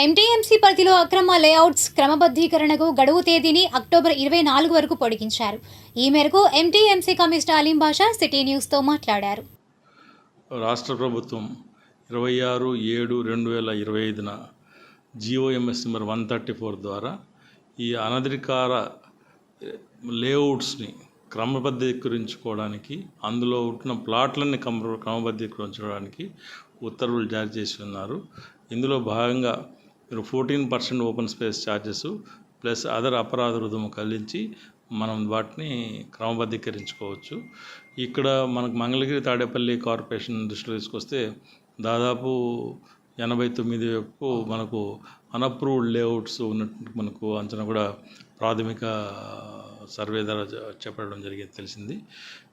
MTMC పరిధిలో అక్రమ layouts క్రమబద్ధీకరణకు గడువు తేదీని అక్టోబర్ 24 వరకు పొడిగించారు. ఈ మేరకు ఎంటీఎంసీ కమిషనర్ అలీం బాషా సిటీ న్యూస్తో మాట్లాడారు. రాష్ట్ర ప్రభుత్వం 26/7/2025న జీఓఎంఎస్ నెంబర్ 134 ద్వారా ఈ అనధికార లేఅవుట్స్ని క్రమబద్ధీకరించుకోవడానికి, అందులో ఉంటున్న ప్లాట్లని క్రమబద్ధీకరించడానికి ఉత్తర్వులు జారీ చేసి ఉన్నారు. ఇందులో భాగంగా 14% open space charges plus other అపరాధ రుసుము కలిగించి మనం వాటిని క్రమబద్ధీకరించుకోవచ్చు. ఇక్కడ మనకు మంగళగిరి తాడేపల్లి కార్పొరేషన్ దృష్టిలో తీసుకొస్తే దాదాపు 89 వరకు మనకు అన్అప్రూవ్డ్ లేఅవుట్స్ ఉన్నట్టు మనకు అంచనా కూడా ప్రాథమిక సర్వే ద్వారా చెప్పడం జరిగింది, తెలిసింది.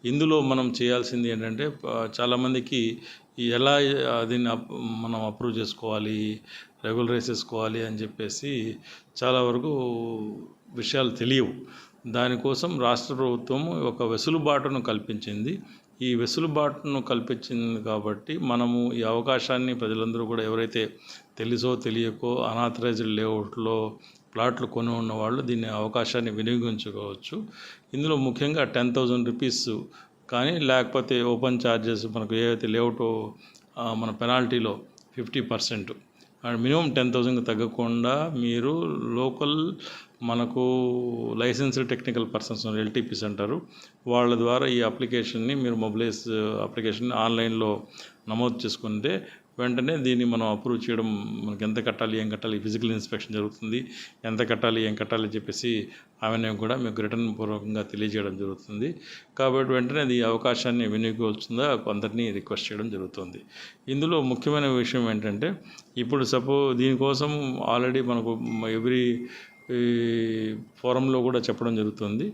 ఇందులో మనం చేయాల్సింది ఏంటంటే, చాలామందికి ఎలా దీన్ని మనం అప్రూవ్ చేసుకోవాలి, రెగ్యులరైజ్ చేసుకోవాలి అని చెప్పేసి చాలా వరకు విషయాలు తెలియవు. దానికోసం రాష్ట్ర ప్రభుత్వం ఒక వెసులుబాటును కల్పించింది. ఈ వెసులుబాటును కల్పించింది కాబట్టి మనము ఈ అవకాశాన్ని ప్రజలందరూ కూడా, ఎవరైతే తెలుసో తెలియకో అనాథరైజ్డ్ లేఅవుట్లో ప్లాట్లు కొని ఉన్న వాళ్ళు దీన్ని అవకాశాన్ని వినియోగించుకోవచ్చు. ఇందులో ముఖ్యంగా 10,000 రూపీస్ కానీ, లేకపోతే ఓపెన్ ఛార్జెస్ మనకు ఏవైతే లేఅవుట్ మన పెనాల్టీలో 50% అండ్ మినిమం 10,000కి తగ్గకుండా మీరు లోకల్ మనకు లైసెన్స్డ్ టెక్నికల్ పర్సన్స్ ఎల్టీపీస్ అంటారు, వాళ్ళ ద్వారా ఈ అప్లికేషన్ని మీరు మొబైలైజ్ అప్లికేషన్ ఆన్లైన్లో నమోదు చేసుకుంటే వెంటనే దీన్ని మనం అప్రూవ్ చేయడం, మనకి ఎంత కట్టాలి ఏం కట్టాలి, ఫిజికల్ ఇన్స్పెక్షన్ జరుగుతుంది, ఎంత కట్టాలి ఏం కట్టాలి అని చెప్పేసి ఆమెను కూడా మీకు రిటర్న్ పూర్వకంగా తెలియజేయడం జరుగుతుంది. కాబట్టి వెంటనే ఈ అవకాశాన్ని వినియోగించుకుందా కొందరిని రిక్వెస్ట్ చేయడం జరుగుతుంది. ఇందులో ముఖ్యమైన విషయం ఏంటంటే, ఇప్పుడు దీనికోసం ఆల్రెడీ మనకు ఎవ్రీ ఫోరంలో కూడా చెప్పడం జరుగుతుంది.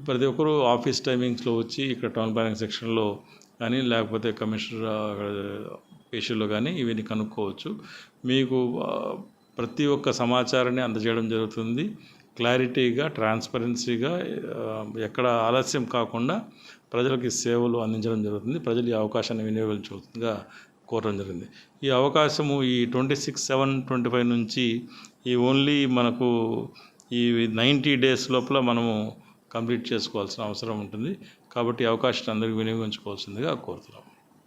ప్రతి ఒక్కరూ ఆఫీస్ టైమింగ్స్లో వచ్చి ఇక్కడ టౌన్ ప్లానింగ్ సెక్షన్లో కానీ, లేకపోతే కమిషనర్ పేషీలో కానీ ఇవన్నీ కనుక్కోవచ్చు. మీకు ప్రతి ఒక్క సమాచారాన్ని అందజేయడం జరుగుతుంది. క్లారిటీగా, ట్రాన్స్పరెన్సీగా, ఎక్కడ ఆలస్యం కాకుండా ప్రజలకి సేవలు అందించడం జరుగుతుంది. ప్రజలు ఈ అవకాశాన్ని వినియోగించుగా కోరడం జరిగింది. ఈ అవకాశము ఈ 26/7/25 నుంచి ఈ ఓన్లీ మనకు ఈ 90 డేస్ లోపల మనము కంప్లీట్ చేసుకోవాల్సిన అవసరం ఉంటుంది. కాబట్టి ఈ అవకాశాన్ని అందరికీ వినియోగించుకోవాల్సిందిగా కోరుతున్నాం.